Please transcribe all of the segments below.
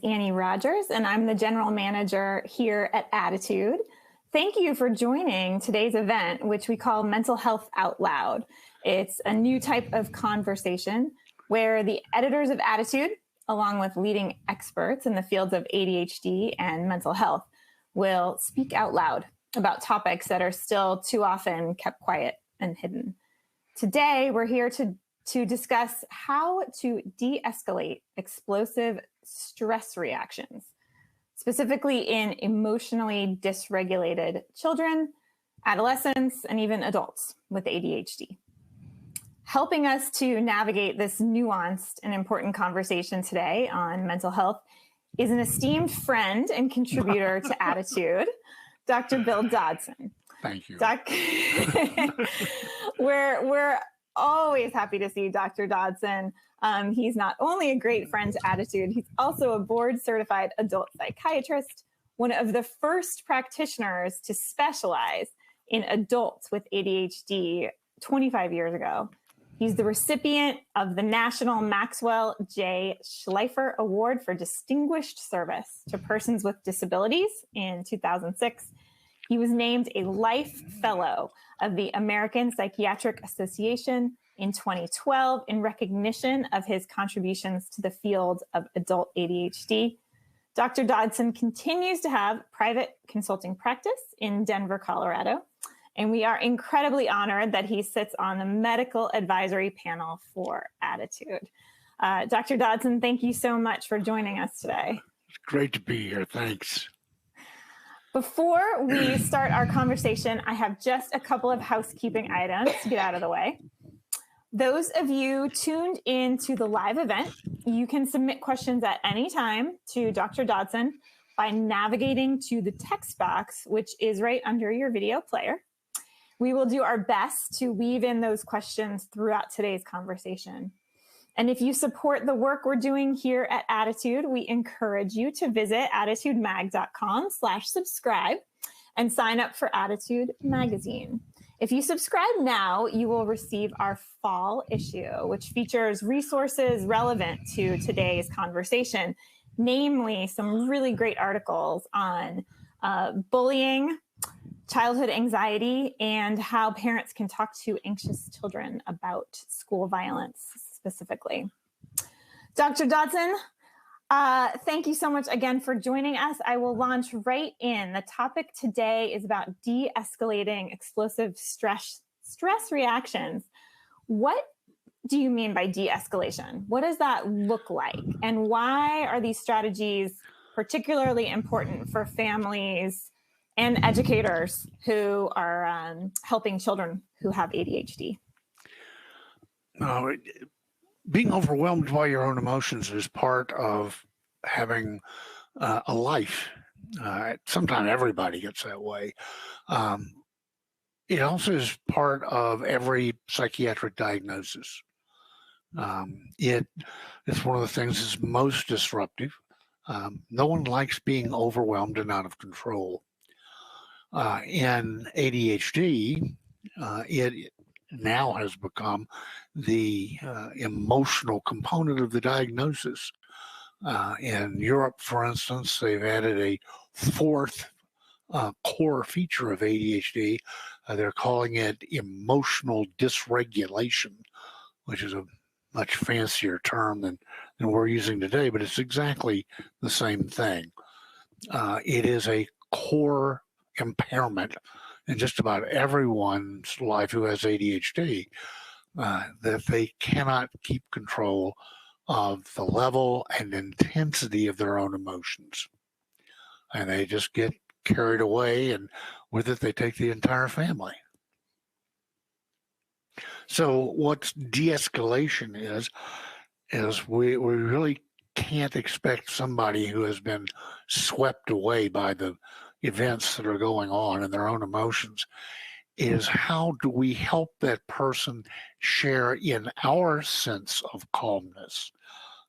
Annie Rogers, and I'm the general manager here at ADDitude. Thank you for joining today's event, which we call Mental Health Out Loud. It's a new type of conversation where the editors of ADDitude, along with leading experts in the fields of ADHD and mental health, will speak out loud about topics that are still too often kept quiet and hidden. Today, we're here to discuss how to de-escalate explosive stress reactions, specifically in emotionally dysregulated children, adolescents, and even adults with ADHD. Helping us to navigate this nuanced and important conversation today on mental health is an esteemed friend and contributor to ADDitude, Dr. Bill Dodson. Thank you. We're always happy to see Dr. Dodson. He's not only a great friend to ADDitude, he's also a board-certified adult psychiatrist, one of the first practitioners to specialize in adults with ADHD 25 years ago. He's the recipient of the National Maxwell J. Schleifer Award for Distinguished Service to Persons with Disabilities in 2006. He was named a Life Fellow of the American Psychiatric Association in 2012 in recognition of his contributions to the field of adult ADHD. Dr. Dodson continues to have private consulting practice in Denver, Colorado, and we are incredibly honored that he sits on the medical advisory panel for ADDitude. Dr. Dodson, thank you so much for joining us today. It's great to be here. Thanks. Before we start our conversation, I have just a couple of housekeeping items to get out of the way. Those of you tuned in to the live event, you can submit questions at any time to Dr. Dodson by navigating to the text box, which is right under your video player. We will do our best to weave in those questions throughout today's conversation. And if you support the work we're doing here at ADDitude, we encourage you to visit attitudemag.com/subscribe and sign up for ADDitude magazine. If you subscribe now, you will receive our fall issue, which features resources relevant to today's conversation, namely some really great articles on bullying, childhood anxiety, and how parents can talk to anxious children about school violence specifically. Dr. Dodson, thank you so much again for joining us. I will launch right in. The topic today is about de-escalating explosive stress reactions. What do you mean by de-escalation? What does that look like? And why are these strategies particularly important for families and educators who are helping children who have ADHD? Being overwhelmed by your own emotions is part of having a life. Sometimes everybody gets that way. It also is part of every psychiatric diagnosis. It's one of the things that's most disruptive. No one likes being overwhelmed and out of control. In ADHD, it now has become the emotional component of the diagnosis. In Europe, for instance, they've added a fourth core feature of ADHD. They're calling it emotional dysregulation, which is a much fancier term than we're using today, but it's exactly the same thing. It is a core impairment in just about everyone's life who has ADHD, that they cannot keep control of the level and intensity of their own emotions. And they just get carried away, and with it, they take the entire family. So what de-escalation is we really can't expect somebody who has been swept away by the events that are going on and their own emotions. Is how do we help that person share in our sense of calmness?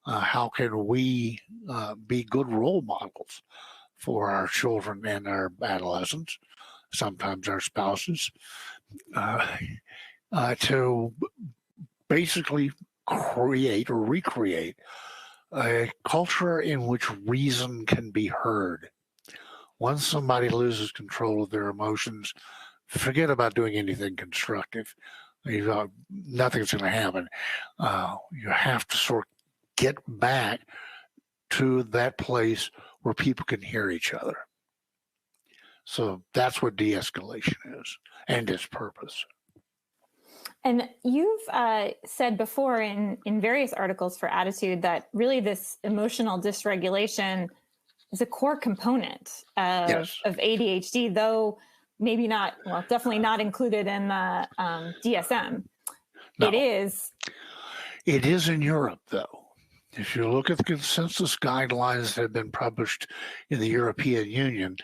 How can we be good role models for our children and our adolescents, sometimes our spouses, to basically create or recreate a culture in which reason can be heard. Once somebody loses control of their emotions, forget about doing anything constructive. Nothing's going to happen. You have to sort of get back to that place where people can hear each other. So that's what de-escalation is and its purpose. And you've said before in various articles for ADDitude that really this emotional dysregulation is a core component of ADHD, though maybe not, well, definitely not included in the DSM. No. It is. It is in Europe, though. If you look at the consensus guidelines that have been published in the European Union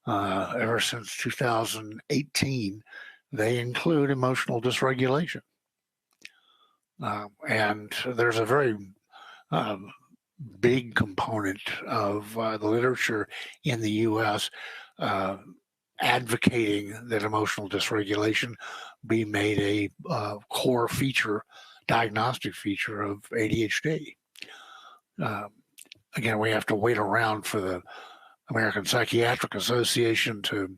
ever since 2018, they include emotional dysregulation. And there's a very big component of the literature in the U.S. Advocating that emotional dysregulation be made a core feature, diagnostic feature of ADHD. Again, we have to wait around for the American Psychiatric Association to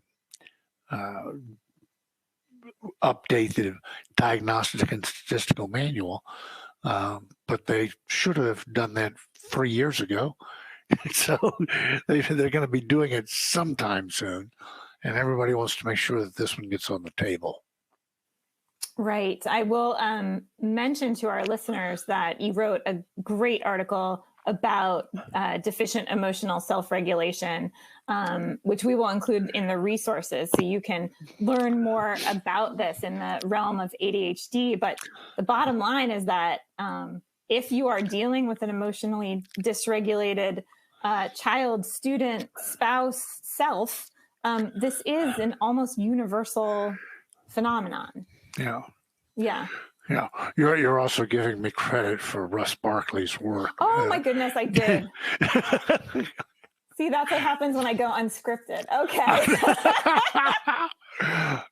update the Diagnostic and Statistical Manual, but they should have done that 3 years ago. So they're going to be doing it sometime soon, and everybody wants to make sure that this one gets on the table. Right. I will mention to our listeners that you wrote a great article about deficient emotional self-regulation, which we will include in the resources so you can learn more about this in the realm of ADHD. But the bottom line is that if you are dealing with an emotionally dysregulated child, student, spouse, self, this is an almost universal phenomenon. Yeah. Yeah. Yeah, you're also giving me credit for Russ Barkley's work. Oh my goodness, I did. See, that's what happens when I go unscripted. Okay.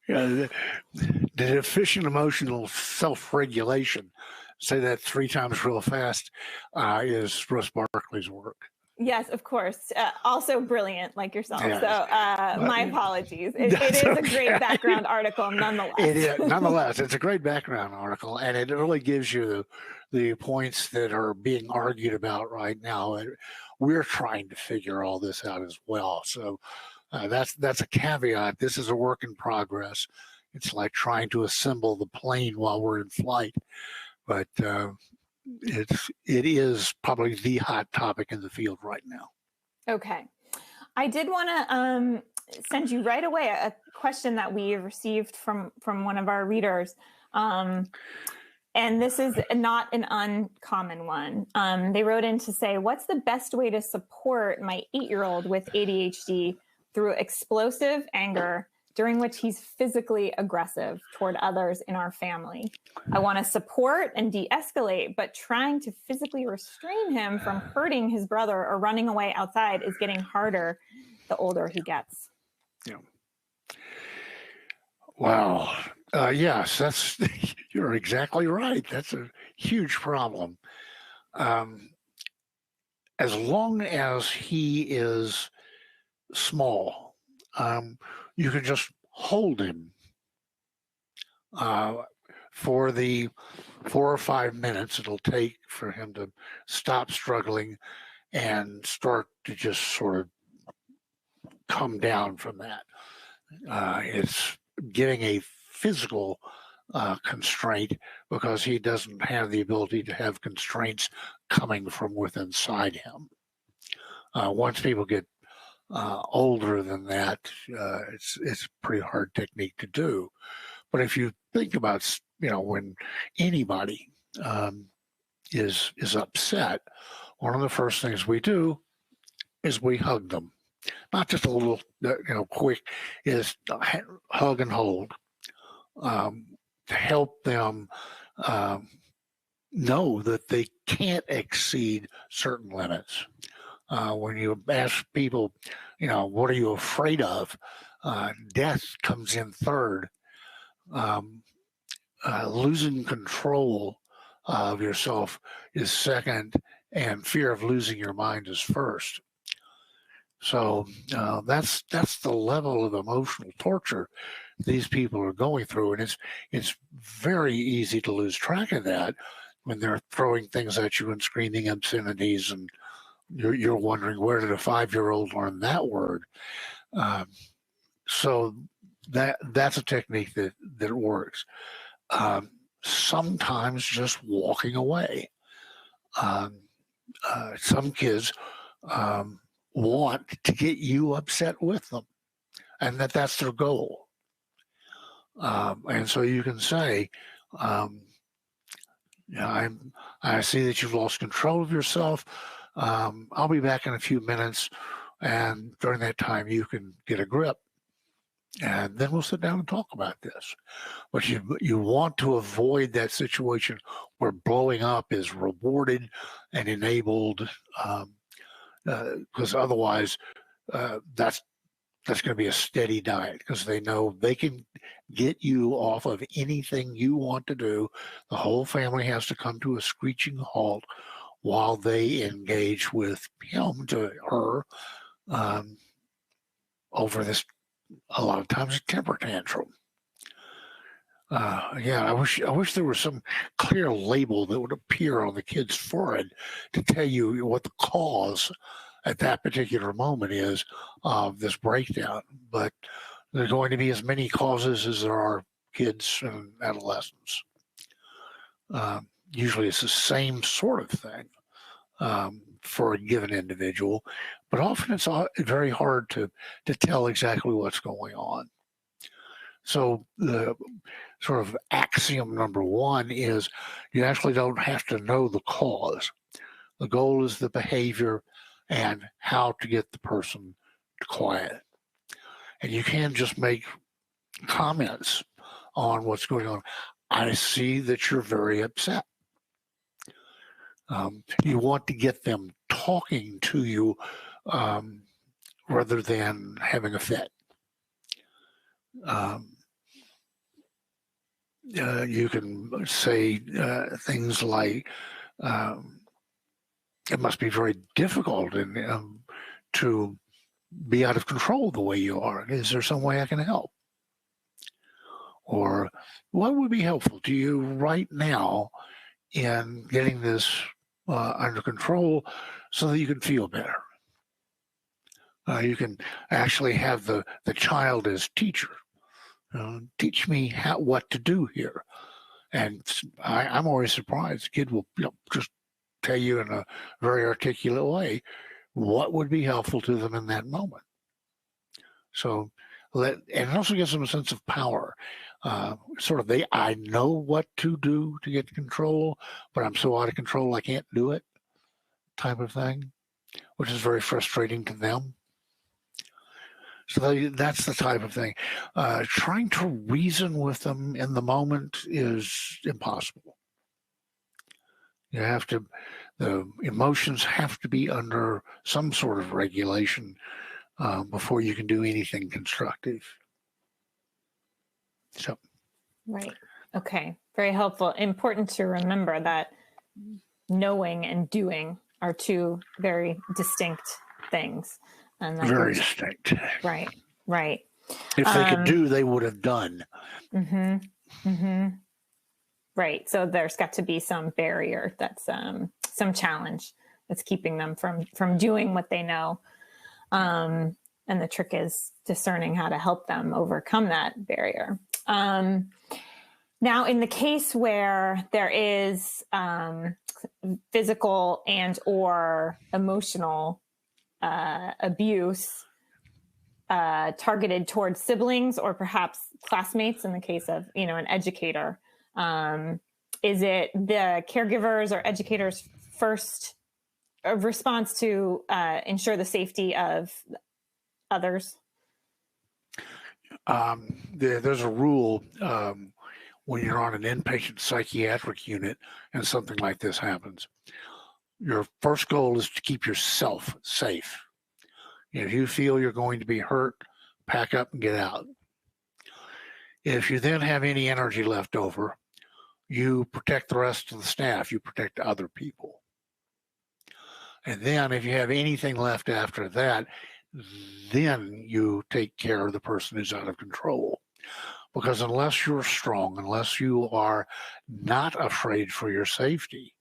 Yeah, the deficient emotional self-regulation, say that 3 times real fast, is Russ Barkley's work. Yes, of course. Also brilliant, like yourself. Yes. So my apologies. It is a great background article, nonetheless. It is, nonetheless, it's a great background article, and it really gives you the points that are being argued about right now. And we're trying to figure all this out as well. So that's a caveat. This is a work in progress. It's like trying to assemble the plane while we're in flight, but it is probably the hot topic in the field right now. Okay. I did want to send you right away a question that we received from one of our readers. And this is not an uncommon one. They wrote in to say, what's the best way to support my 8-year-old with ADHD through explosive anger during which he's physically aggressive toward others in our family? I want to support and de-escalate, but trying to physically restrain him from hurting his brother or running away outside is getting harder the older he gets. Yeah. Wow. Yes, that's you're exactly right. That's a huge problem. As long as he is small, you can just hold him for the 4 or 5 minutes it'll take for him to stop struggling and start to just sort of come down from that. It's getting a physical constraint because he doesn't have the ability to have constraints coming from within inside him. Once people get older than that, it's a pretty hard technique to do. But if you think about, when anybody is upset, one of the first things we do is we hug them. Not just a little, quick, is hug and hold to help them know that they can't exceed certain limits. When you ask people, what are you afraid of? Death comes in third. Losing control of yourself is second, and fear of losing your mind is first. So that's the level of emotional torture these people are going through, and it's very easy to lose track of that when they're throwing things at you and screaming obscenities, and you're wondering, where did a 5-year-old learn that word? So that's a technique that works. Sometimes just walking away. Some kids want to get you upset with them, and that's their goal. And so you can say, I see that you've lost control of yourself. I'll be back in a few minutes, and during that time you can get a grip, and then we'll sit down and talk about this. But you want to avoid that situation where blowing up is rewarded and enabled, because otherwise that's going to be a steady diet, because they know they can get you off of anything you want to do. The whole family has to come to a screeching halt while they engage with him to her over this, a lot of times, a temper tantrum. I wish there was some clear label that would appear on the kid's forehead to tell you what the cause at that particular moment is of this breakdown. But there's going to be as many causes as there are kids and adolescents. Usually it's the same sort of thing for a given individual, but often it's very hard to tell exactly what's going on. So the sort of axiom number one is you actually don't have to know the cause. The goal is the behavior and how to get the person to quiet. And you can just make comments on what's going on. I see that you're very upset. You want to get them talking to you rather than having a fit. You can say things like, it must be very difficult to be out of control the way you are. Is there some way I can help? Or what would be helpful to you right now in getting this under control so that you can feel better? You can actually have the child as teacher. Teach me what to do here. And I'm always surprised. The kid will just tell you in a very articulate way what would be helpful to them in that moment. So and it also gives them a sense of power. Sort of I know what to do to get control, but I'm so out of control I can't do it, type of thing, which is very frustrating to them. So that's the type of thing. Trying to reason with them in the moment is impossible. The emotions have to be under some sort of regulation before you can do anything constructive. So. Right. Okay. Very helpful. Important to remember that knowing and doing are two very distinct things. And very distinct. Right. Right. If they could do, they would have done. Mm-hmm. Mm-hmm. Right. So there's got to be some barrier that's some challenge that's keeping them from doing what they know. And the trick is discerning how to help them overcome that barrier. Now, in the case where there is physical and or emotional abuse targeted towards siblings or perhaps classmates, in the case of an educator, is it the caregivers or educators' first response to ensure the safety of others? There's a rule when you're on an inpatient psychiatric unit and something like this happens. Your first goal is to keep yourself safe. If you feel you're going to be hurt, pack up and get out. If you then have any energy left over, you protect the rest of the staff. You protect other people. And then if you have anything left after that, then you take care of the person who's out of control. Because unless you're strong, unless you are not afraid for your safety,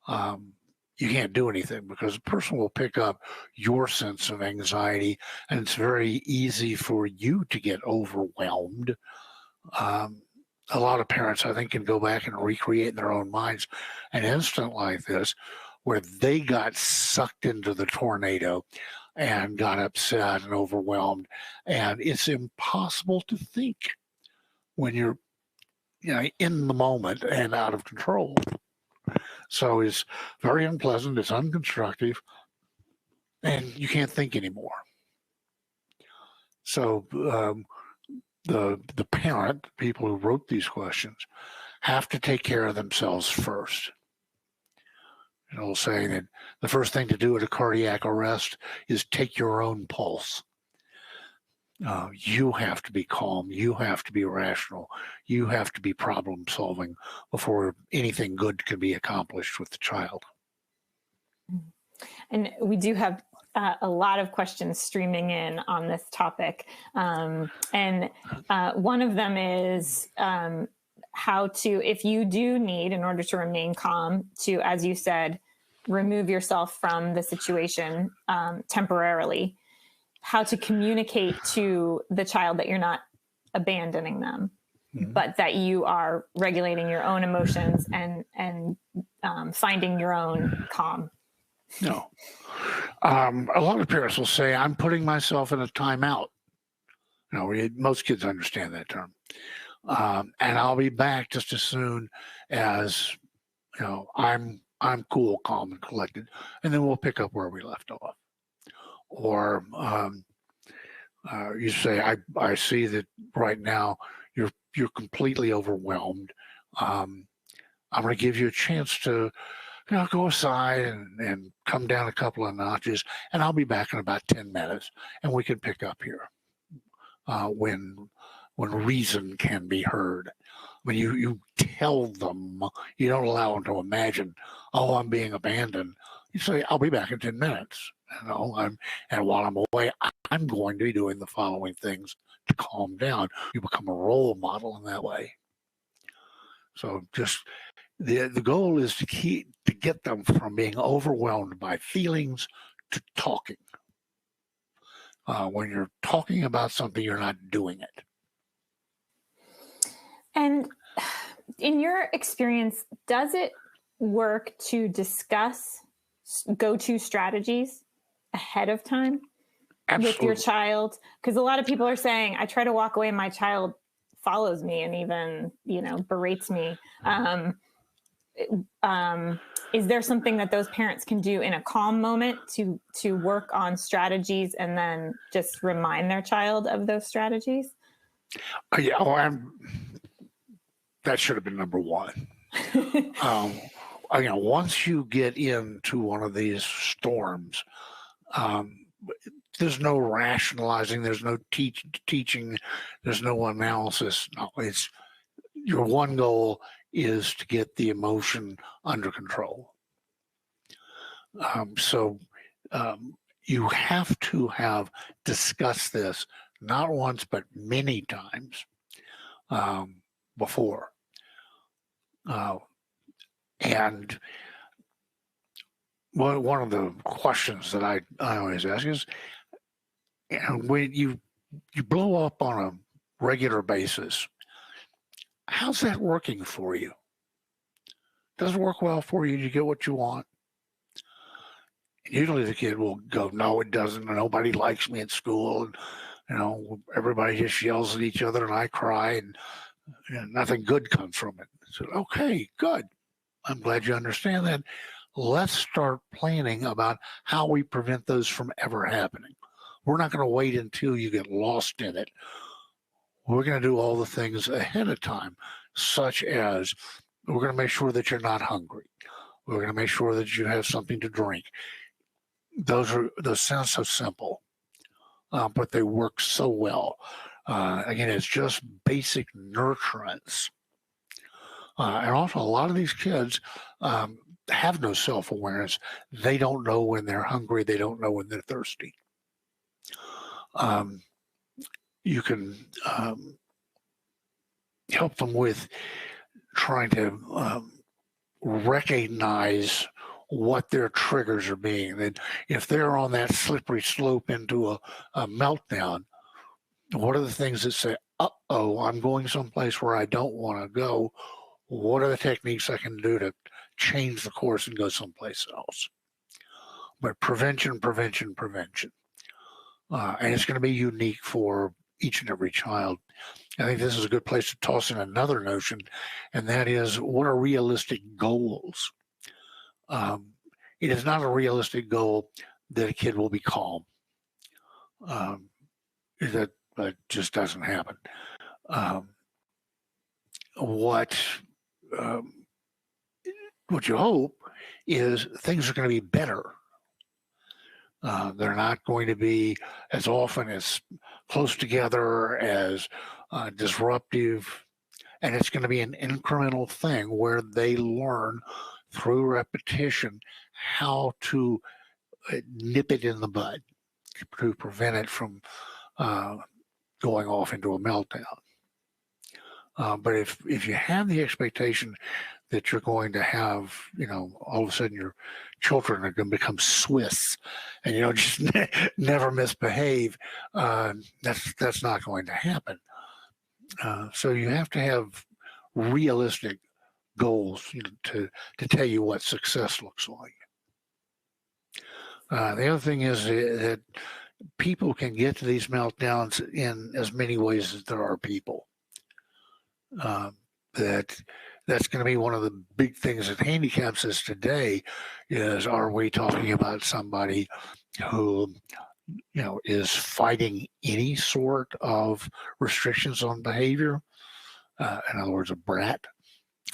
you can't do anything, because a person will pick up your sense of anxiety, and it's very easy for you to get overwhelmed. A lot of parents, I think, can go back and recreate in their own minds an instant like this where they got sucked into the tornado and got upset and overwhelmed. And it's impossible to think when you're in the moment and out of control. So it's very unpleasant, it's unconstructive, and you can't think anymore. So the parent, people who wrote these questions, have to take care of themselves first. It'll say that the first thing to do at a cardiac arrest is take your own pulse. You have to be calm. You have to be rational. You have to be problem solving before anything good can be accomplished with the child. And we do have a lot of questions streaming in on this topic. And one of them is how to, if you do need, in order to remain calm, to, as you said, remove yourself from the situation temporarily, how to communicate to the child that you're not abandoning them, but that you are regulating your own emotions and finding your own calm. No. A lot of parents will say, I'm putting myself in a timeout. Most kids understand that term. And I'll be back just as soon as, I'm cool, calm, and collected. And then we'll pick up where we left off. Or you say, I see that right now you're completely overwhelmed. I'm going to give you a chance to go aside and come down a couple of notches, and I'll be back in about 10 minutes, and we can pick up here when reason can be heard. I mean, you tell them, you don't allow them to imagine, oh, I'm being abandoned. You say, I'll be back in 10 minutes. And while I'm away, I'm going to be doing the following things to calm down. You become a role model in that way. So just the goal is to get them from being overwhelmed by feelings to talking. When you're talking about something, you're not doing it. And in your experience, does it work to discuss go-to strategies ahead of time? Absolutely. With your child? Because a lot of people are saying, I try to walk away, my child follows me and even, berates me. Is there something that those parents can do in a calm moment to work on strategies and then just remind their child of those strategies? That should have been number one. Once you get into one of these storms, there's no rationalizing, there's no teaching, there's no analysis. No, it's your one goal is to get the emotion under control. So you have to have discussed this not once but many times before. And one of the questions that I always ask is, when you blow up on a regular basis, how's that working for you? Does it work well for you? Do you get what you want? Usually the kid will go, no, it doesn't. Nobody likes me at school. And, everybody just yells at each other and I cry and nothing good comes from it. So, okay, good. I'm glad you understand that. Let's start planning about how we prevent those from ever happening. We're not going to wait until you get lost in it. We're going to do all the things ahead of time, such as we're going to make sure that you're not hungry. We're going to make sure that you have something to drink. Those sound so simple, but they work so well. Again, it's just basic nurturance. And also, a lot of these kids, have no self-awareness. They don't know when they're hungry. They don't know when they're thirsty. You can help them with trying to recognize what their triggers are being. That if they're on that slippery slope into a meltdown, what are the things that say, uh-oh, I'm going someplace where I don't want to go? What are the techniques I can do to change the course and go someplace else? But prevention. And it's going to be unique for each and every child. I think this is a good place to toss in another notion, and that is, what are realistic goals? It is not a realistic goal that a kid will be calm. That just doesn't happen. What you hope is things are going to be better. They're not going to be as often as close together, as disruptive, and it's going to be an incremental thing where they learn through repetition how to nip it in the bud, to prevent it from going off into a meltdown. But if you have the expectation that you're going to have, all of a sudden your children are going to become Swiss and, just never misbehave, that's not going to happen. So you have to have realistic goals to tell you what success looks like. The other thing is that people can get to these meltdowns in as many ways as there are people. That's going to be one of the big things that handicaps us today is, are we talking about somebody who, is fighting any sort of restrictions on behavior? In other words, a brat.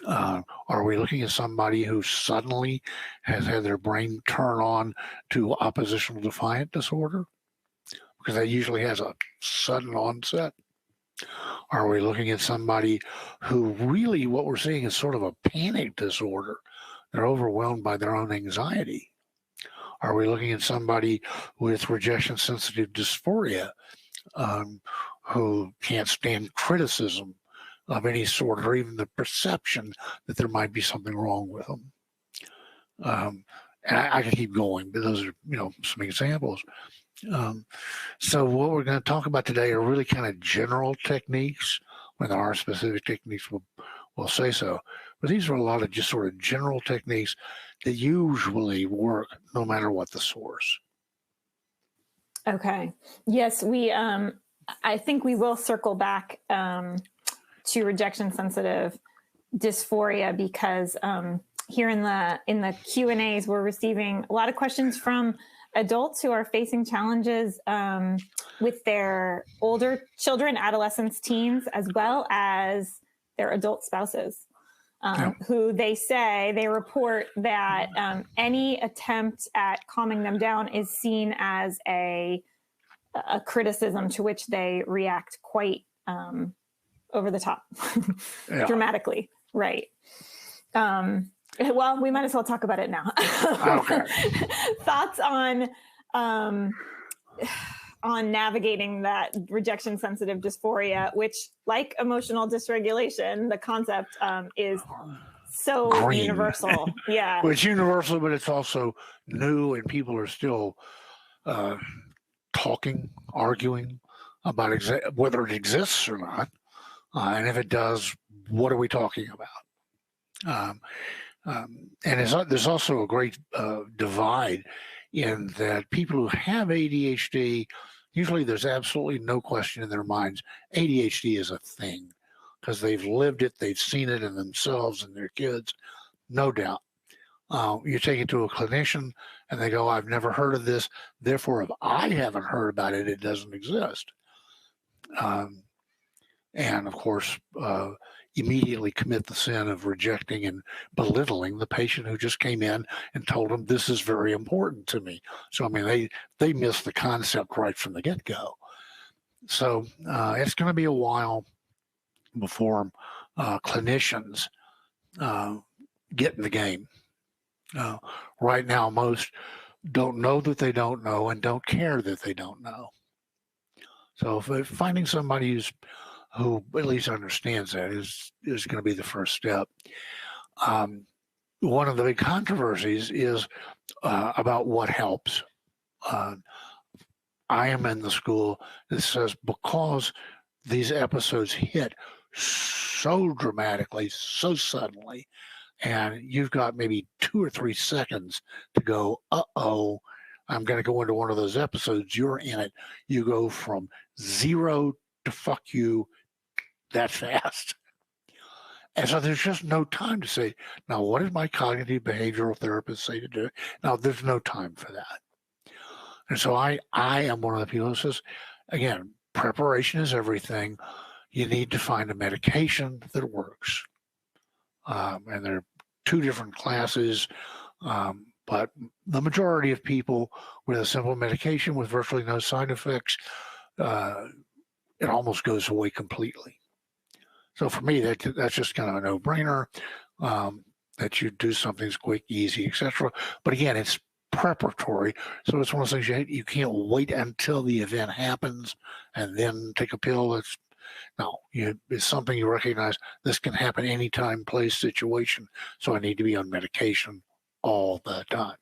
Are we looking at somebody who suddenly has had their brain turn on to oppositional defiant disorder? Because that usually has a sudden onset. Are we looking at somebody who really, what we're seeing is sort of a panic disorder? They're overwhelmed by their own anxiety. Are we looking at somebody with rejection-sensitive dysphoria, who can't stand criticism of any sort, or even the perception that there might be something wrong with them? And I can keep going, but those are, some examples. So what we're going to talk about today are really kind of general techniques. When there are specific techniques, we'll say so. But these are a lot of just sort of general techniques that usually work no matter what the source. Okay. Yes, I think we will circle back to rejection-sensitive dysphoria, because here in the Q&As, we're receiving a lot of questions from adults who are facing challenges with their older children, adolescents, teens, as well as their adult spouses, who they report that any attempt at calming them down is seen as a criticism, to which they react quite over the top, dramatically. Right. Well, we might as well talk about it now. Okay. Thoughts on navigating that rejection-sensitive dysphoria, which, like emotional dysregulation, the concept is so Green. Universal. Yeah. Well, it's universal, but it's also new, and people are still talking, arguing about whether it exists or not. And if it does, what are we talking about? And there's also a great divide in that people who have ADHD, usually there's absolutely no question in their minds ADHD is a thing, because they've lived it, they've seen it in themselves and their kids, no doubt. You take it to a clinician and they go, I've never heard of this, therefore if I haven't heard about it, it doesn't exist. And of course, immediately commit the sin of rejecting and belittling the patient who just came in and told them this is very important to me. So, I mean, they missed the concept right from the get-go. So it's going to be a while before clinicians get in the game. Right now, most don't know that they don't know and don't care that they don't know. So if finding somebody who at least understands that is going to be the first step. One of the big controversies is about what helps. I am in the school that says because these episodes hit so dramatically, so suddenly, and you've got maybe 2 or 3 seconds to go, uh-oh, I'm going to go into one of those episodes, you're in it. You go from 0 to fuck you that fast. And so there's just no time to say, now, what did my cognitive behavioral therapist say to do? Now, there's no time for that. And so I am one of the people who says, again, preparation is everything. You need to find a medication that works. And there are 2 different classes, but the majority of people with a simple medication with virtually no side effects, it almost goes away completely. So for me, that's just kind of a no-brainer, that you do something quick, easy, etc. But again, it's preparatory. So it's one of those things you can't wait until the event happens and then take a pill. It's something you recognize this can happen anytime, place, situation. So I need to be on medication all the time.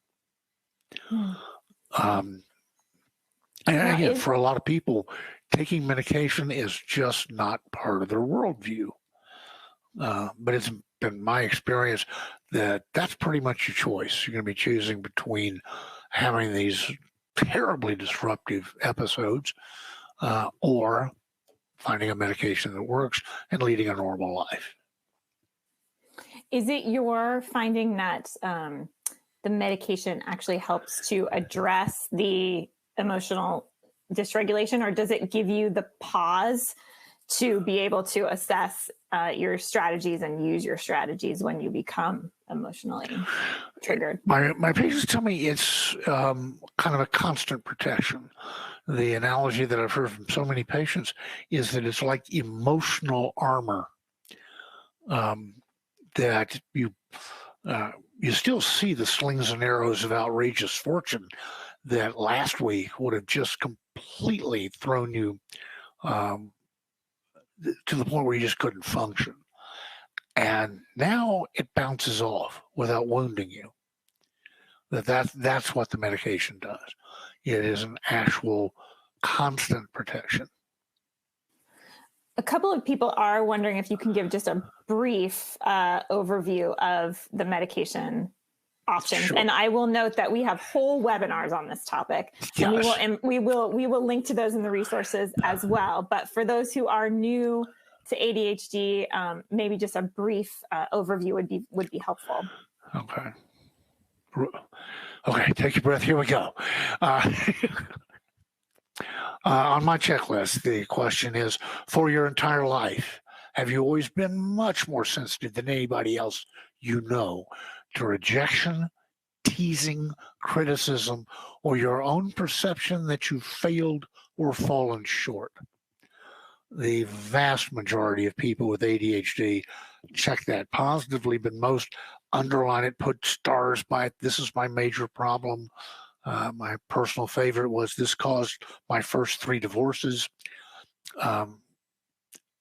And again, for a lot of people, taking medication is just not part of their worldview. But it's been my experience that that's pretty much your choice. You're going to be choosing between having these terribly disruptive episodes or finding a medication that works and leading a normal life. Is it your finding that the medication actually helps to address the emotional dysregulation, or does it give you the pause to be able to assess your strategies and use your strategies when you become emotionally triggered? My patients tell me it's kind of a constant protection. The analogy that I've heard from so many patients is that it's like emotional armor, that you still see the slings and arrows of outrageous fortune that last week would have just completely thrown you to the point where you just couldn't function. And now it bounces off without wounding you. That's what the medication does. It is an actual constant protection. A couple of people are wondering if you can give just a brief overview of the medication options. Sure. And I will note that we have whole webinars on this topic. Yes. And we will link to those in the resources as well. But for those who are new to ADHD, maybe just a brief overview would be helpful. Okay. Okay, take a breath. Here we go. On my checklist, the question is, for your entire life, have you always been much more sensitive than anybody else you know to rejection, teasing, criticism, or your own perception that you failed or fallen short? The vast majority of people with ADHD check that positively, but most underline it, put stars by it. This is my major problem. My personal favorite was this caused my first 3 divorces.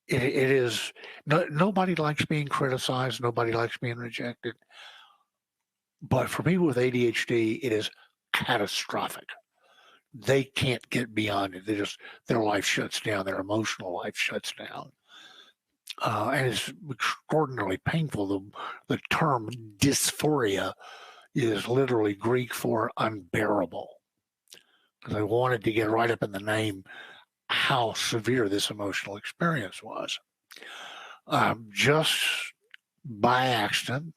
It is, nobody likes being criticized. Nobody likes being rejected. But for people with ADHD, it is catastrophic. They can't get beyond it. Their life shuts down. Their emotional life shuts down. And it's extraordinarily painful. The term dysphoria is literally Greek for unbearable. Because I wanted to get right up in the name how severe this emotional experience was. Just by accident,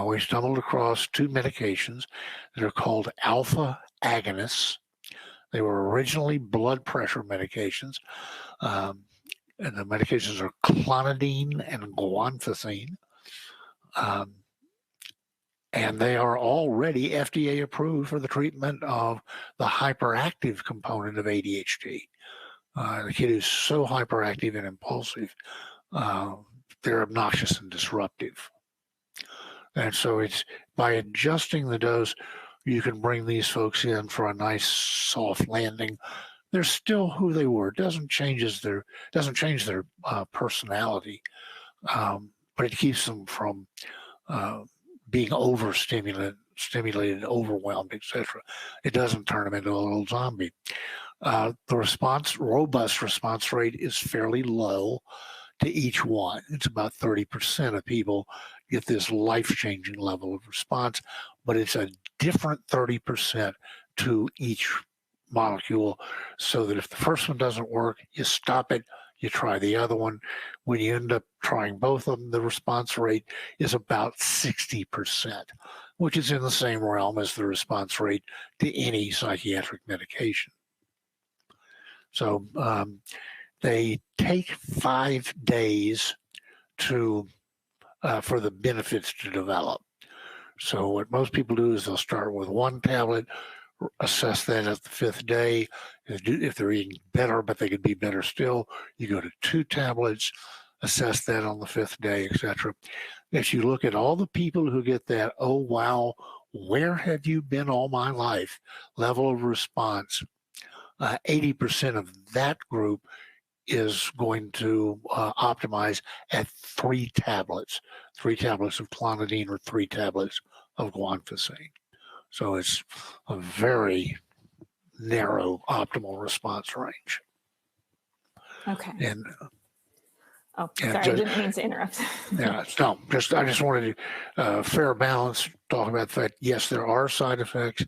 we stumbled across 2 medications that are called alpha agonists. They were originally blood pressure medications, and the medications are clonidine and guanfacine. And they are already FDA approved for the treatment of the hyperactive component of ADHD. The kid is so hyperactive and impulsive, they're obnoxious and disruptive. And so it's by adjusting the dose, you can bring these folks in for a nice soft landing. They're still who they were. It doesn't change their personality, but it keeps them from being stimulated, overwhelmed, etc. It doesn't turn them into a little zombie. The robust response rate is fairly low to each one. It's about 30% of people get this life-changing level of response, but it's a different 30% to each molecule, so that if the first one doesn't work, you stop it, you try the other one. When you end up trying both of them, the response rate is about 60%, which is in the same realm as the response rate to any psychiatric medication. So they take 5 days for the benefits to develop. So what most people do is they'll start with 1 tablet, assess that at the 5th day. If they're eating better, but they could be better still, you go to 2 tablets, assess that on the 5th day, etc. If you look at all the people who get that, oh wow, where have you been all my life level of response, 80% of that group is going to optimize at 3 tablets of clonidine or 3 tablets of guanfacine. So it's a very narrow optimal response range. Okay. And sorry, I didn't mean to interrupt. Yeah, no, I just wanted to fair balance, talk about the fact, yes, there are side effects.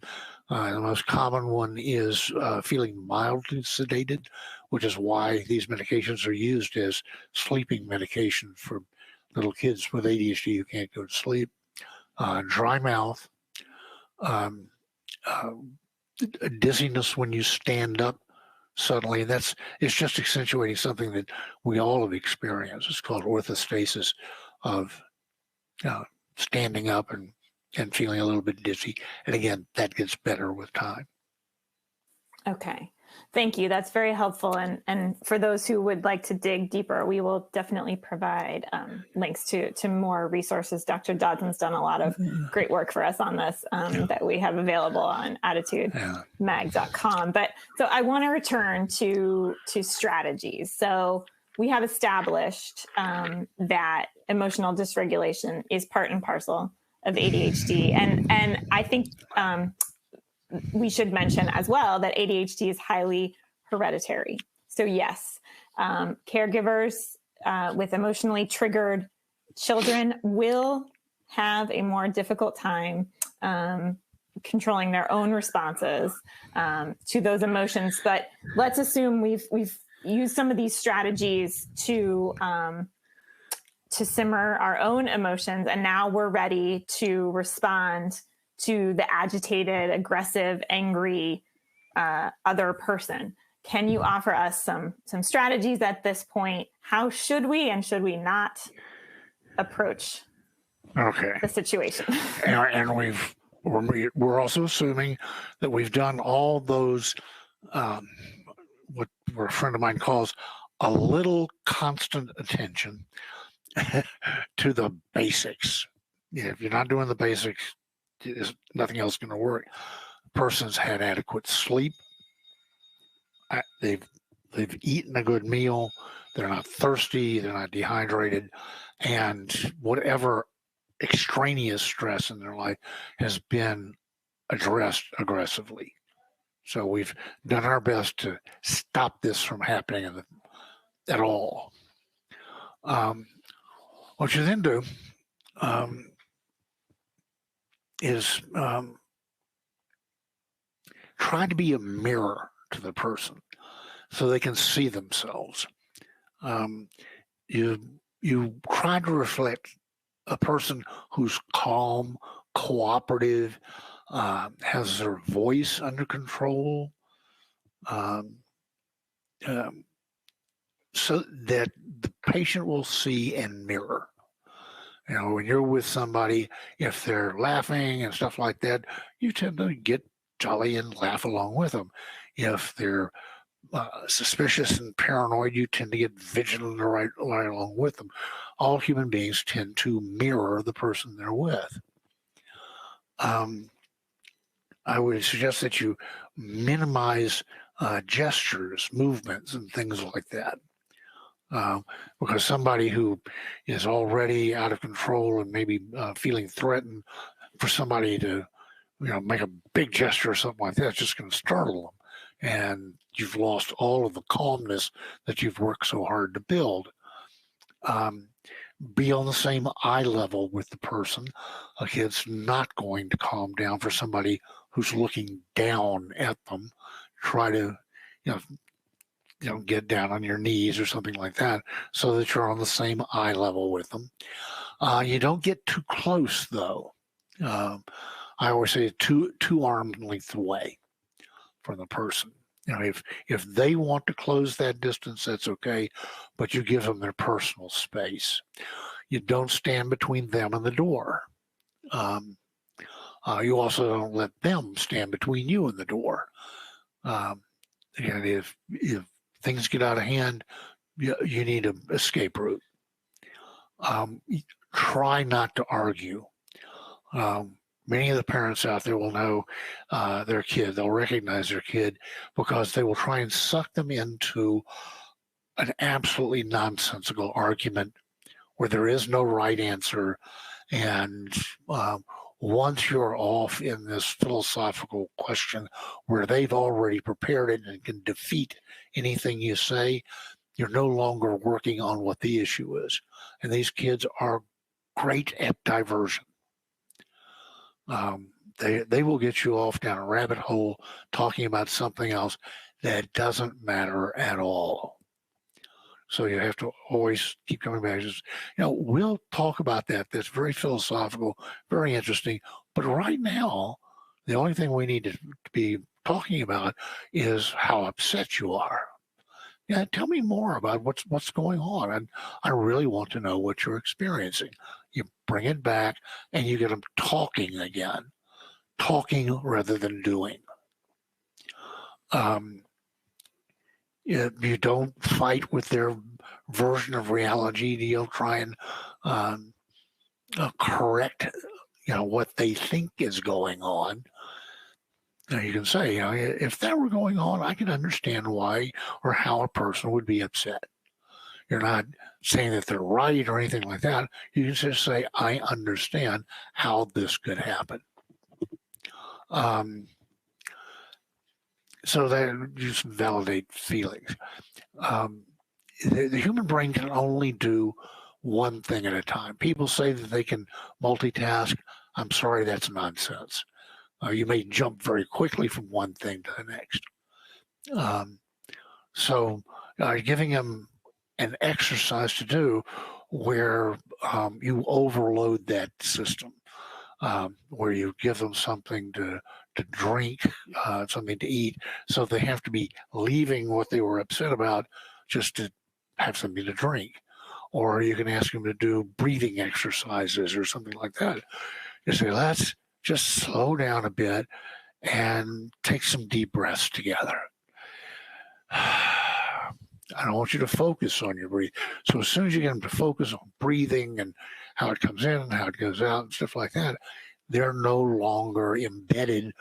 The most common one is feeling mildly sedated, which is why these medications are used as sleeping medication for little kids with ADHD who can't go to sleep. Dry mouth, dizziness when you stand up suddenly. It's just accentuating something that we all have experienced. It's called orthostasis of standing up and feeling a little bit dizzy. And again, that gets better with time. Okay. Thank you. That's very helpful. And for those who would like to dig deeper, we will definitely provide links to more resources. Dr. Dodson's done a lot of great work for us on this that we have available on ADDitude.mag.com. But so I want to return to strategies. So we have established that emotional dysregulation is part and parcel of ADHD. And I think we should mention as well that ADHD is highly hereditary. So yes, caregivers with emotionally triggered children will have a more difficult time controlling their own responses to those emotions. But let's assume we've used some of these strategies to simmer our own emotions, and now we're ready to respond to the agitated, aggressive, angry other person. Can you offer us some strategies at this point? How should we and should we not approach the situation? And we're also assuming that we've done all those what a friend of mine calls a little constant attention to the basics. If you're not doing the basics, nothing else going to work. Person's had adequate sleep. They've eaten a good meal. They're not thirsty. They're not dehydrated. And whatever extraneous stress in their life has been addressed aggressively. So we've done our best to stop this from happening at all. What you then do is try to be a mirror to the person so they can see themselves. You try to reflect a person who's calm, cooperative, has their voice under control, so that the patient will see and mirror. You know, when you're with somebody, if they're laughing and stuff like that, you tend to get jolly and laugh along with them. If they're suspicious and paranoid, you tend to get vigilant right along with them. All human beings tend to mirror the person they're with. I would suggest that you minimize gestures, movements, and things like that. Because somebody who is already out of control and maybe feeling threatened, for somebody to make a big gesture or something like that, it's just going to startle them. And you've lost all of the calmness that you've worked so hard to build. Be on the same eye level with the person. A kid's not going to calm down for somebody who's looking down at them. Try to, get down on your knees or something like that so that you're on the same eye level with them. You don't get too close, though. I always say two arm length away from the person. If they want to close that distance, that's okay, but you give them their personal space. You don't stand between them and the door. You also don't let them stand between you and the door. And if things get out of hand, you need an escape route. Try not to argue. Many of the parents out there will know their kid. They'll recognize their kid because they will try and suck them into an absolutely nonsensical argument where there is no right answer. And once you're off in this philosophical question where they've already prepared it and can defeat anything you say, you're no longer working on what the issue is. And these kids are great at diversion. They will get you off down a rabbit hole talking about something else that doesn't matter at all. So you have to always keep coming back. We'll talk about that. That's very philosophical, very interesting. But right now, the only thing we need to be talking about is how upset you are. Yeah, tell me more about what's going on. And I really want to know what you're experiencing. You bring it back and you get them talking again, talking rather than doing. You don't fight with their version of reality. You try and correct, what they think is going on. Now you can say, if that were going on, I can understand why or how a person would be upset. You're not saying that they're right or anything like that. You can just say, I understand how this could happen. So that you just validate feelings. The human brain can only do one thing at a time. People say that they can multitask. I'm sorry, that's nonsense. You may jump very quickly from one thing to the next. So giving them an exercise to do where you overload that system, where you give them something to drink, something to eat, so they have to be leaving what they were upset about just to have something to drink. Or you can ask them to do breathing exercises or something like that. You say, let's just slow down a bit and take some deep breaths together. I don't want you to focus on your breathing. So as soon as you get them to focus on breathing and how it comes in and how it goes out and stuff like that, they're no longer embedded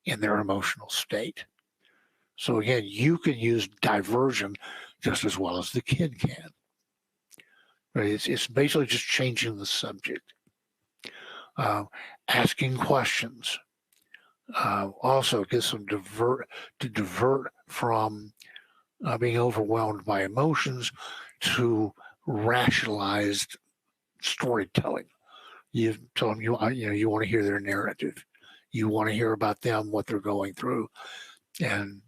in their emotional state. So again, you can use diversion just as well as the kid can. Right? It's basically just changing the subject. Asking questions also gets them to divert from being overwhelmed by emotions to rationalized storytelling. You tell them you want to hear their narrative. You want to hear about them, what they're going through, and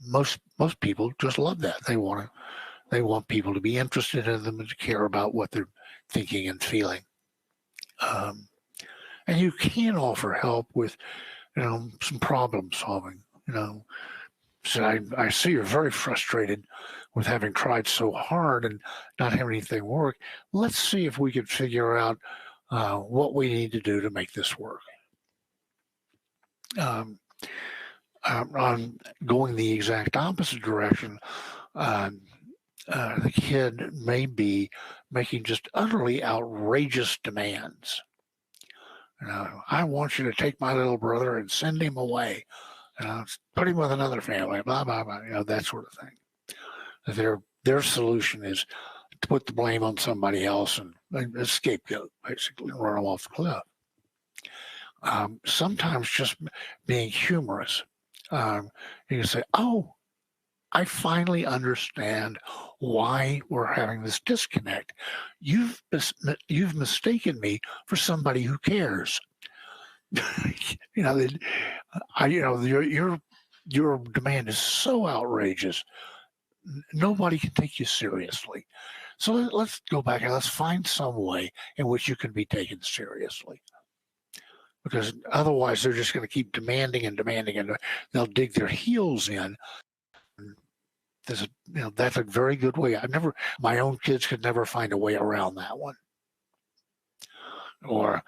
most people just love that. They want people to be interested in them and to care about what they're thinking and feeling. And you can offer help with, some problem solving. So I see you're very frustrated with having tried so hard and not having anything work. Let's see if we can figure out what we need to do to make this work. on going the exact opposite direction, the kid may be making just utterly outrageous demands. I want you to take my little brother and send him away. Put him with another family, blah, blah, blah, that sort of thing. Their solution is to put the blame on somebody else and a scapegoat, basically, and run them off the cliff. Sometimes just being humorous. You can say, oh, I finally understand why we're having this disconnect. You've mistaken me for somebody who cares. Your demand is so outrageous. Nobody can take you seriously. So let's go back and let's find some way in which you can be taken seriously. Because otherwise they're just going to keep demanding and demanding, and they'll dig their heels in. That's a very good way. My own kids could never find a way around that one. Or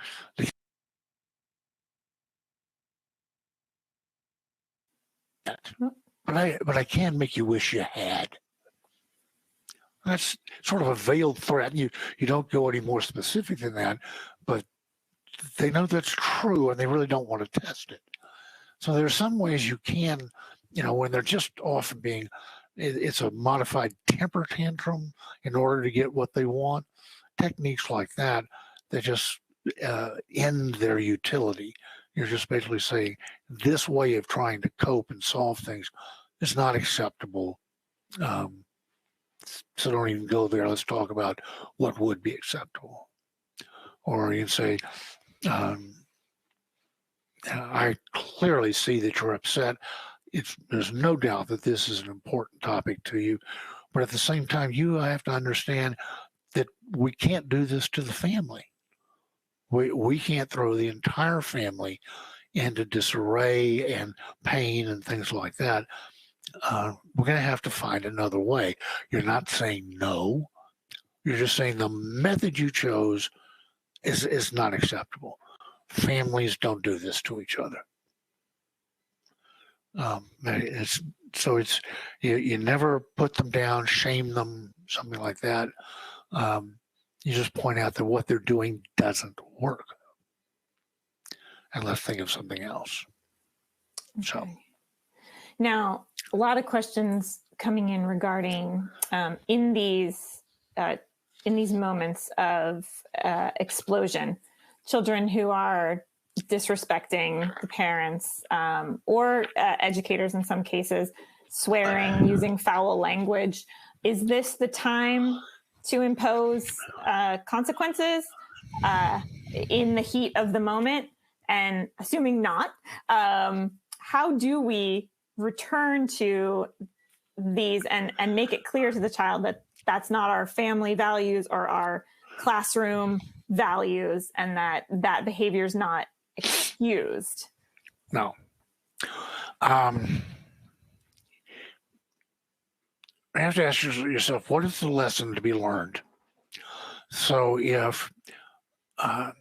but I can make you wish you had. That's sort of a veiled threat. You don't go any more specific than that, but they know that's true and they really don't want to test it. So there are some ways you can, when they're just off and being, it's a modified temper tantrum in order to get what they want. Techniques like that, they just end their utility. You're just basically saying this way of trying to cope and solve things is not acceptable. So don't even go there. Let's talk about what would be acceptable. Or you can say, I clearly see that you're upset. There's no doubt that this is an important topic to you. But at the same time, you have to understand that we can't do this to the family. We can't throw the entire family into disarray and pain and things like that. We're going to have to find another way. You're not saying no. You're just saying the method you chose is not acceptable. Families don't do this to each other. You never put them down, shame them, something like that. You just point out that what they're doing doesn't work. And let's think of something else. Okay. So now, a lot of questions coming in regarding in these moments of explosion, children who are disrespecting the parents or educators in some cases, swearing, using foul language. Is this the time to impose consequences in the heat of the moment? And assuming not, how do we return to these and make it clear to the child that that's not our family values or our classroom values, and that behavior is not excused? No. You have to ask yourself, what is the lesson to be learned? So if I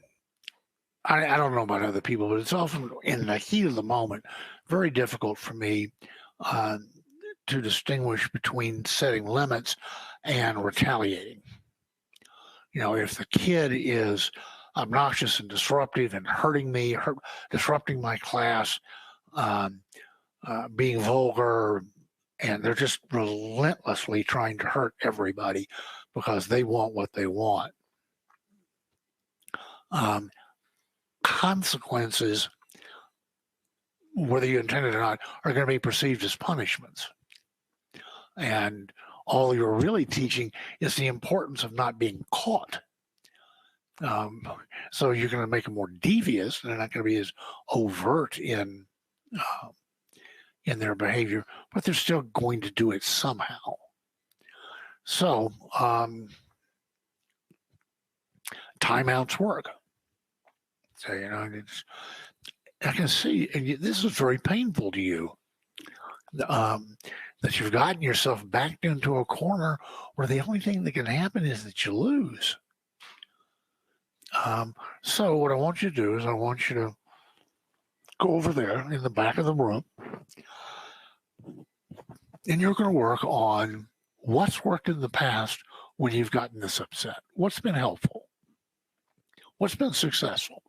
don't know about other people, but it's often in the heat of the moment very difficult for me to distinguish between setting limits and retaliating. If the kid is obnoxious and disruptive and hurting me, disrupting my class, being vulgar, and they're just relentlessly trying to hurt everybody because they want what they want. Consequences, whether you intend it or not, are going to be perceived as punishments. And all you're really teaching is the importance of not being caught. So you're going to make them more devious, and they're not going to be as overt in their behavior, but they're still going to do it somehow. So timeouts work. So, I can see, and this is very painful to you, that you've gotten yourself backed into a corner where the only thing that can happen is that you lose. So what I want you to do is I want you to go over there in the back of the room, and you're going to work on what's worked in the past when you've gotten this upset. What's been helpful? What's been successful?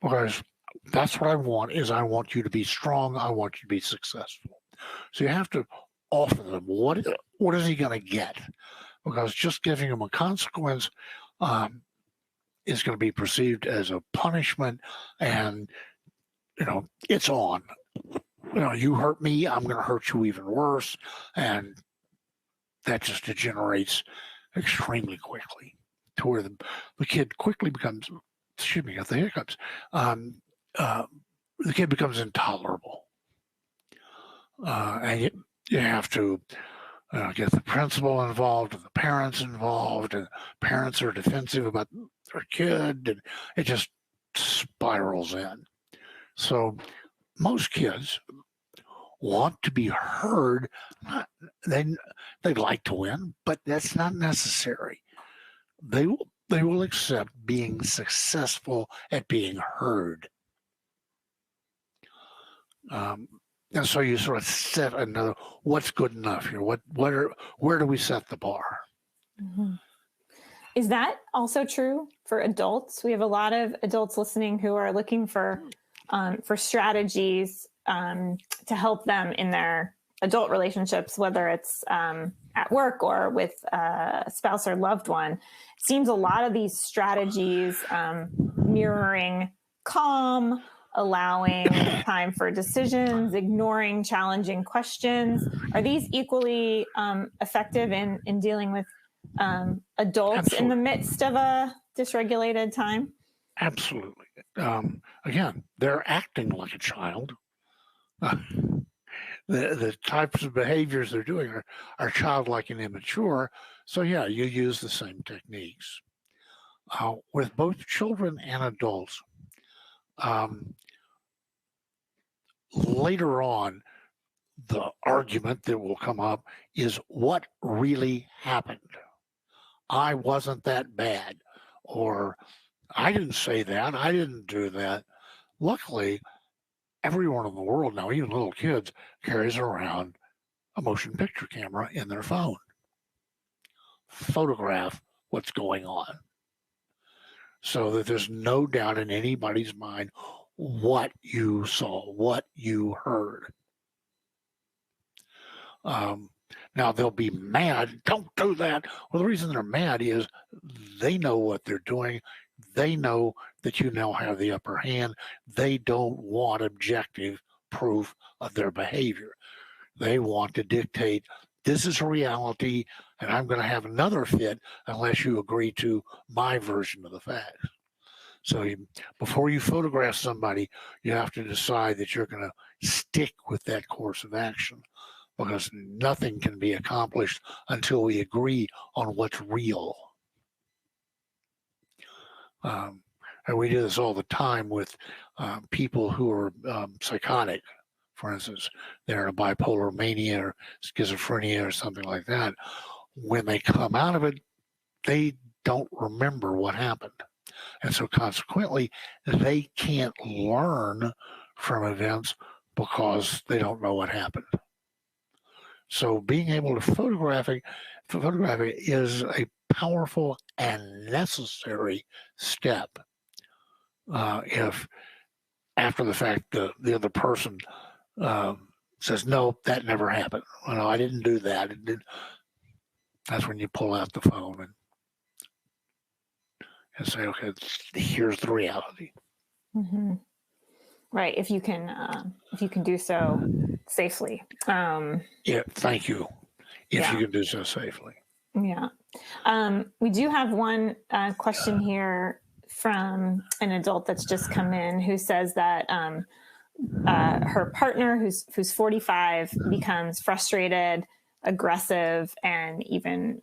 Because that's what I want is I want you to be strong. I want you to be successful. So you have to offer them what is he going to get? Because just giving him a consequence is going to be perceived as a punishment, and it's on. You hurt me, I'm going to hurt you even worse, and that just degenerates extremely quickly to where the kid quickly becomes. Excuse me, got the hiccups. The kid becomes intolerable, and you have to get the principal involved and the parents involved, and parents are defensive about their kid, and it just spirals in. So most kids want to be heard. They'd like to win, but that's not necessary. They will accept being successful at being heard. And so you sort of set another, what's good enough here? Where do we set the bar? Mm-hmm. Is that also true for adults? We have a lot of adults listening who are looking for strategies to help them in their adult relationships, whether it's at work or with a spouse or loved one. It seems a lot of these strategies mirroring calm, allowing time for decisions, ignoring challenging questions. Are these equally effective in dealing with adults Absolutely. in the midst of a dysregulated time? Absolutely. Again, they're acting like a child. The types of behaviors they're doing are childlike and immature. So yeah, you use the same techniques. With both children and adults, later on, the argument that will come up is what really happened. I wasn't that bad, or I didn't say that, I didn't do that. Luckily, everyone in the world now, even little kids, carries around a motion picture camera in their phone. Photograph what's going on, so that there's no doubt in anybody's mind what you saw, what you heard. Now they'll be mad. Don't do that. Well, the reason they're mad is they know what they're doing. They know that you now have the upper hand. They don't want objective proof of their behavior. They want to dictate, this is a reality, and I'm going to have another fit unless you agree to my version of the facts. So before you photograph somebody, you have to decide that you're going to stick with that course of action, because nothing can be accomplished until we agree on what's real. And we do this all the time with people who are psychotic, for instance. They're in a bipolar mania or schizophrenia or something like that. When they come out of it, they don't remember what happened. And so consequently, they can't learn from events because they don't know what happened. So being able to photograph it is a powerful and necessary step. If after the fact the other person says, no, that never happened. Well, no, I didn't do that. That's when you pull out the phone and say, okay, here's the reality. Mm-hmm. Right. If you can do so safely. Yeah. Thank you. If you can do so safely. Yeah. We do have one question here from an adult that's just come in who says that her partner, who's 45, becomes frustrated, aggressive, and even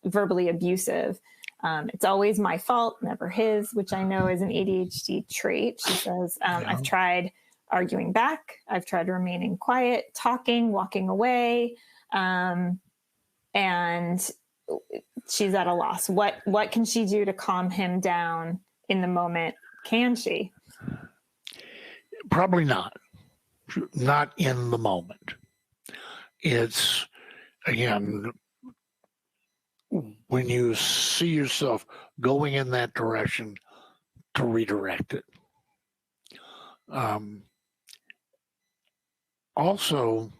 verbally abusive. It's always my fault, never his, which I know is an ADHD trait. She says, I've tried arguing back. I've tried remaining quiet, talking, walking away. And she's at a loss. What can she do to calm him down in the moment? Can she? Probably not. Not in the moment. It's, again, when you see yourself going in that direction, to redirect it. Also,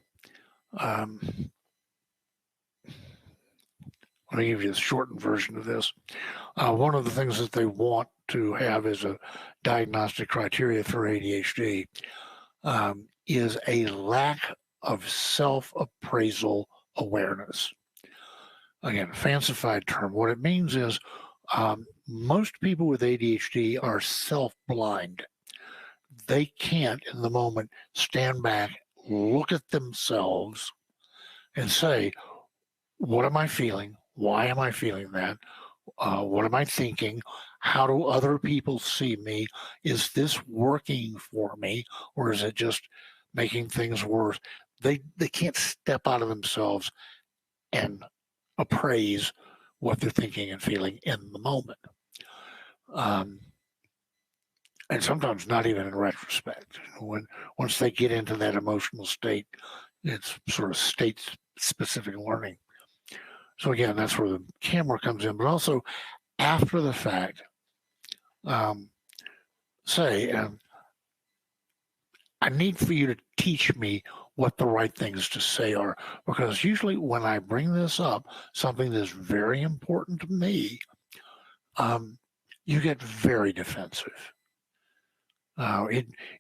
let me give you the shortened version of this. One of the things that they want to have as a diagnostic criteria for ADHD is a lack of self-appraisal awareness. Again, a fancified term. What it means is most people with ADHD are self-blind. They can't, in the moment, stand back, look at themselves, and say, what am I feeling? Why am I feeling that? What am I thinking? How do other people see me? Is this working for me, or is it just making things worse? They can't step out of themselves and appraise what they're thinking and feeling in the moment. And sometimes not even in retrospect. Once they get into that emotional state, it's sort of state-specific learning. So again, that's where the camera comes in, but also after the fact, say, I need for you to teach me what the right things to say are, because usually when I bring this up, something that's very important to me, you get very defensive.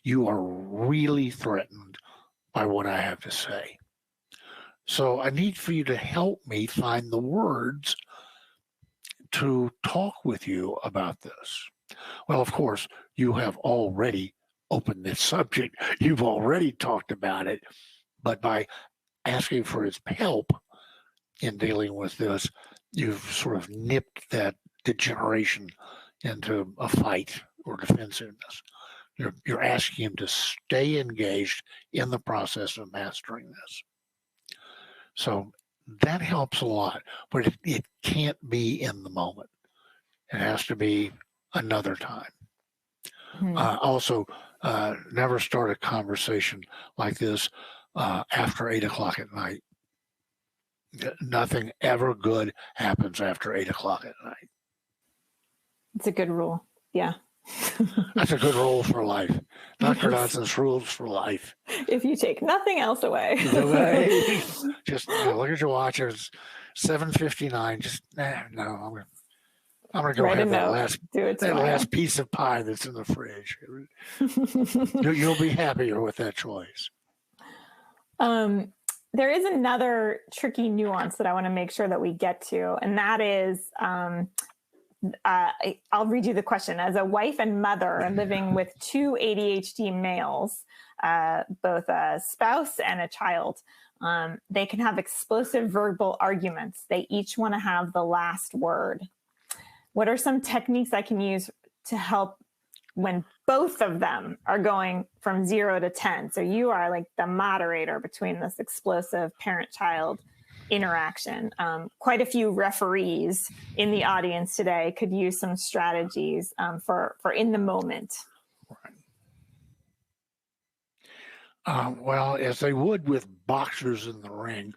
You are really threatened by what I have to say. So I need for you to help me find the words to talk with you about this. Well, of course, you have already opened this subject. You've already talked about it. But by asking for his help in dealing with this, you've sort of nipped that degeneration into a fight or defensiveness. You're asking him to stay engaged in the process of mastering this. So that helps a lot, but it can't be in the moment. It has to be another time. Also, never start a conversation like this after 8 o'clock at night. Nothing ever good happens after 8 o'clock at night. It's a good rule. Yeah. That's a good rule for life. Dr. Dodson's rules for life. If you take nothing else away. Just look at your watch. It's 7:59. Just no. I'm gonna go have that last piece of pie that's in the fridge. You'll be happier with that choice. There is another tricky nuance that I want to make sure that we get to, and that is, I'll read you the question. As a wife and mother living with two ADHD males, both a spouse and a child, they can have explosive verbal arguments. They each want to have the last word. What are some techniques I can use to help when both of them are going from 0 to 10? So you are like the moderator between this explosive parent-child interaction. Quite a few referees in the audience today could use some strategies for in the moment. Right. Well, as they would with boxers in the ring,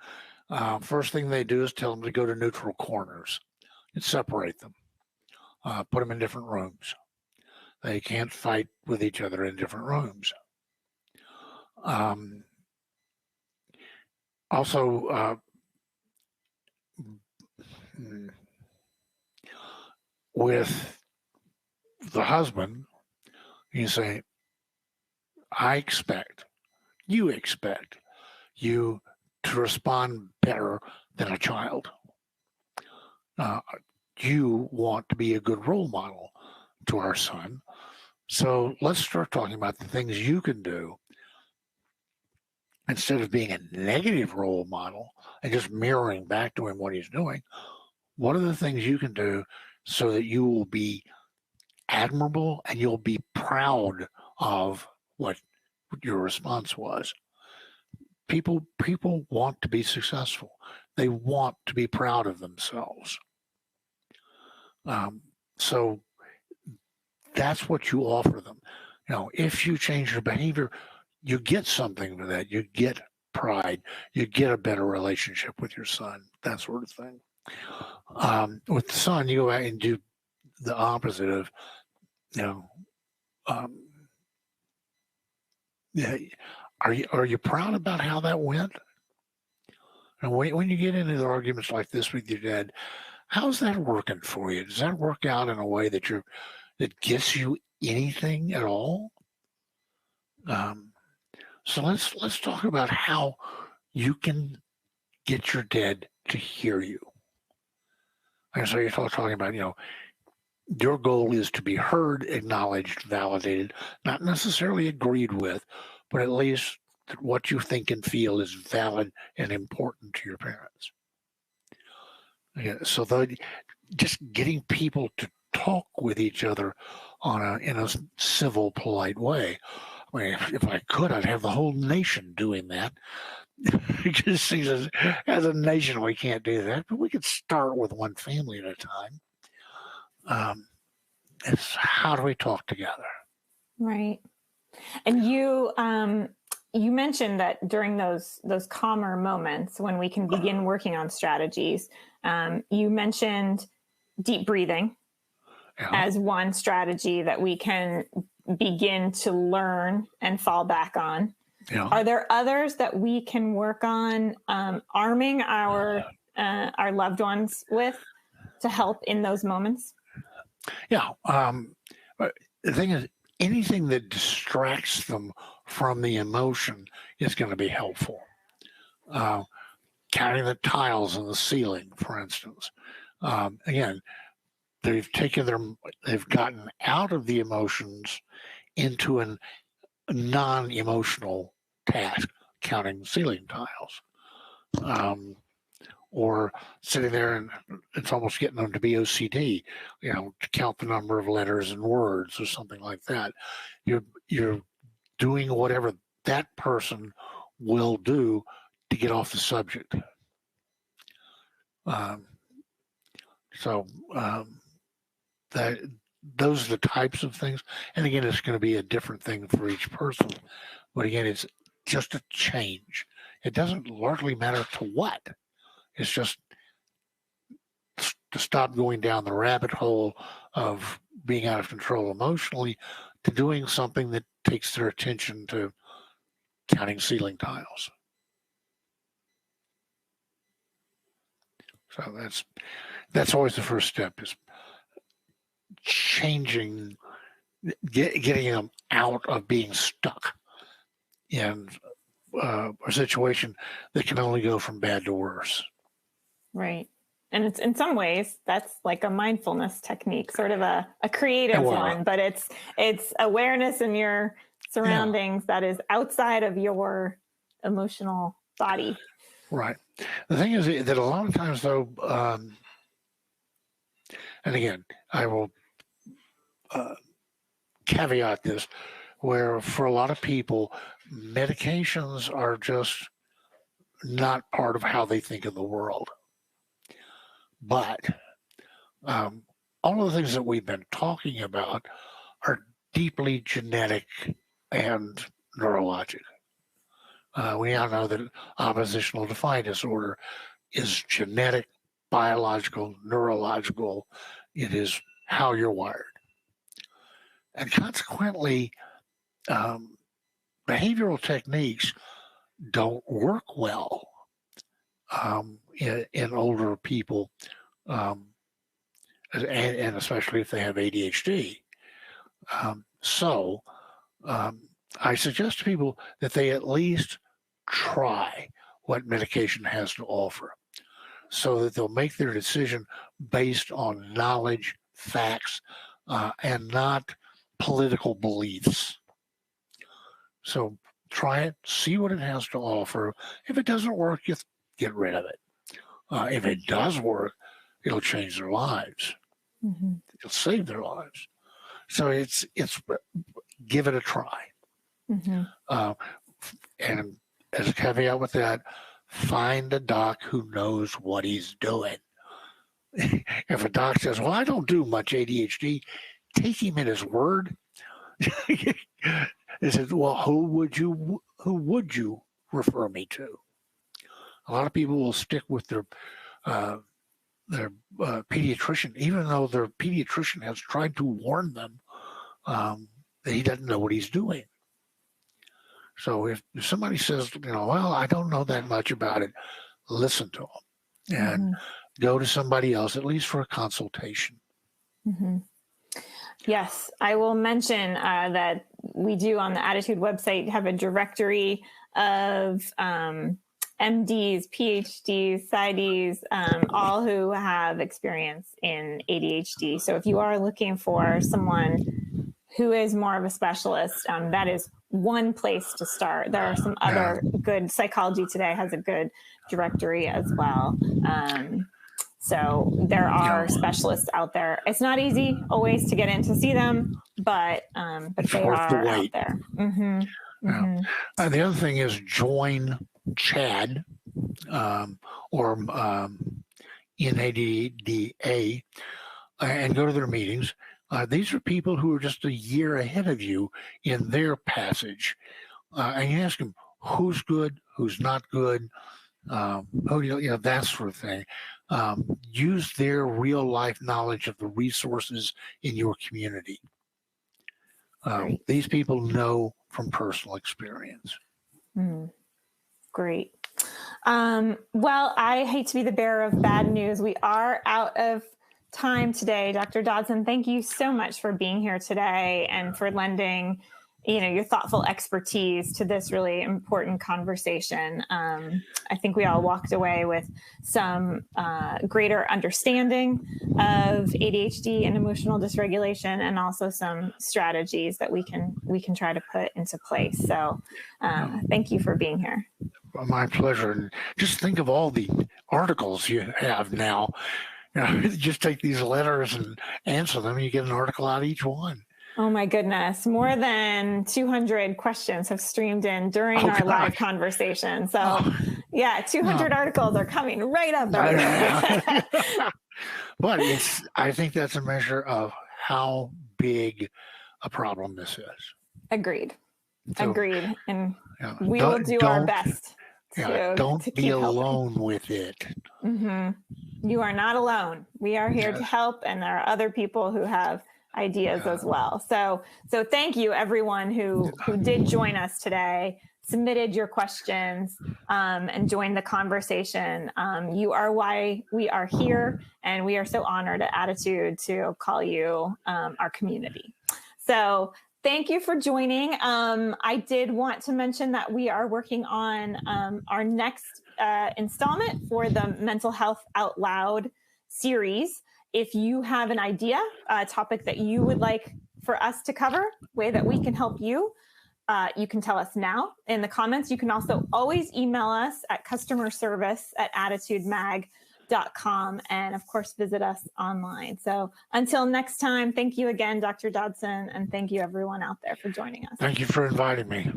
first thing they do is tell them to go to neutral corners and separate them. Put them in different rooms. They can't fight with each other in different rooms. Also, with the husband, you say, you expect you to respond better than a child. You want to be a good role model to our son. So let's start talking about the things you can do instead of being a negative role model and just mirroring back to him what he's doing. What are the things you can do so that you will be admirable and you'll be proud of what your response was? People want to be successful. They want to be proud of themselves. So that's what you offer them. if you change your behavior, you get something for that. You get pride. You get a better relationship with your son, that sort of thing. With the son, you go out and do the opposite of, yeah. Are you proud about how that went? And when you get into the arguments like this with your dad, how's that working for you? Does that work out in a way that gets you anything at all? So let's talk about how you can get your dad to hear you. And so you're talking about, your goal is to be heard, acknowledged, validated, not necessarily agreed with, but at least what you think and feel is valid and important to your parents. Yeah, so just getting people to talk with each other in a civil, polite way. I mean, if I could, I'd have the whole nation doing that. Because as a nation, we can't do that, but we could start with one family at a time. It's how do we talk together? Right. And you mentioned that during those calmer moments when we can begin working on strategies, you mentioned deep breathing as one strategy that we can begin to learn and fall back on. Yeah. Are there others that we can work on arming our loved ones with to help in those moments? Yeah. The thing is, anything that distracts them from the emotion is going to be helpful. Counting the tiles in the ceiling, for instance. Again, they've gotten out of the emotions into a non-emotional task, counting ceiling tiles. Or sitting there and it's almost getting them to be OCD, to count the number of letters and words or something like that. You're doing whatever that person will do to get off the subject. Those are the types of things. And again, it's going to be a different thing for each person. But again, it's just a change. It doesn't largely matter to what. It's just to stop going down the rabbit hole of being out of control emotionally to doing something that takes their attention to counting ceiling tiles. So that's always the first step, is changing, getting them out of being stuck in a situation that can only go from bad to worse. Right. And it's in some ways that's like a mindfulness technique, sort of a creative one, but it's awareness in your surroundings that is outside of your emotional body. Right. The thing is that a lot of times, though, and again, I will caveat this, where for a lot of people, medications are just not part of how they think of the world. But all of the things that we've been talking about are deeply genetic and neurologic. We now know that oppositional defiant disorder is genetic, biological, neurological. It is how you're wired. And consequently, behavioral techniques don't work well in older people, and especially if they have ADHD. So I suggest to people that they at least try what medication has to offer, so that they'll make their decision based on knowledge, facts, and not political beliefs. So try it, see what it has to offer. If it doesn't work, you get rid of it. If it does work, it'll change their lives. Mm-hmm. It'll save their lives. So it's give it a try. Mm-hmm. And as a caveat with that, find a doc who knows what he's doing. If a doc says, well, I don't do much ADHD, take him at his word. They said, well, who would you refer me to? A lot of people will stick with their pediatrician, even though their pediatrician has tried to warn them that he doesn't know what he's doing. So if somebody says, well, I don't know that much about it, listen to them and go to somebody else, at least for a consultation. Mm-hmm. Yes, I will mention that we do on the ADDitude website have a directory of MDs, PhDs, PsyDs, all who have experience in ADHD. So if you are looking for someone who is more of a specialist, that is one place to start. There are some other good, Psychology Today has a good directory as well. So there are specialists out there. It's not easy always to get in to see them, but they are out there. Mm-hmm. Mm-hmm. The other thing is join CHAD or NADDA and go to their meetings. These are people who are just a year ahead of you in their passage. And you ask them who's good, who's not good, that sort of thing. Use their real life knowledge of the resources in your community. These people know from personal experience. Great. Well, I hate to be the bearer of bad news. We are out of time today. Dr. Dodson, thank you so much for being here today and for lending, your thoughtful expertise to this really important conversation. I think we all walked away with some greater understanding of ADHD and emotional dysregulation, and also some strategies that we can try to put into place. So thank you for being here. My pleasure. And just think of all the articles you have now. Just take these letters and answer them, and you get an article out of each one. Oh my goodness. More than 200 questions have streamed in during our live conversation. So 200 articles are coming right up. But I think that's a measure of how big a problem this is. Agreed. And we will do our best. Don't be alone with it. Mm-hmm. You are not alone. We are here to help, and there are other people who have ideas as well. So thank you, everyone who did join us today, submitted your questions, and joined the conversation. You are why we are here, and we are so honored at ADDitude to call you our community. So thank you for joining. I did want to mention that we are working on our next installment for the Mental Health Out Loud series. If you have an idea, a topic that you would like for us to cover, way that we can help you, you can tell us now in the comments. You can also always email us at customerservice@attitudemag.com, and of course, visit us online. So until next time, thank you again, Dr. Dodson, and thank you everyone out there for joining us. Thank you for inviting me.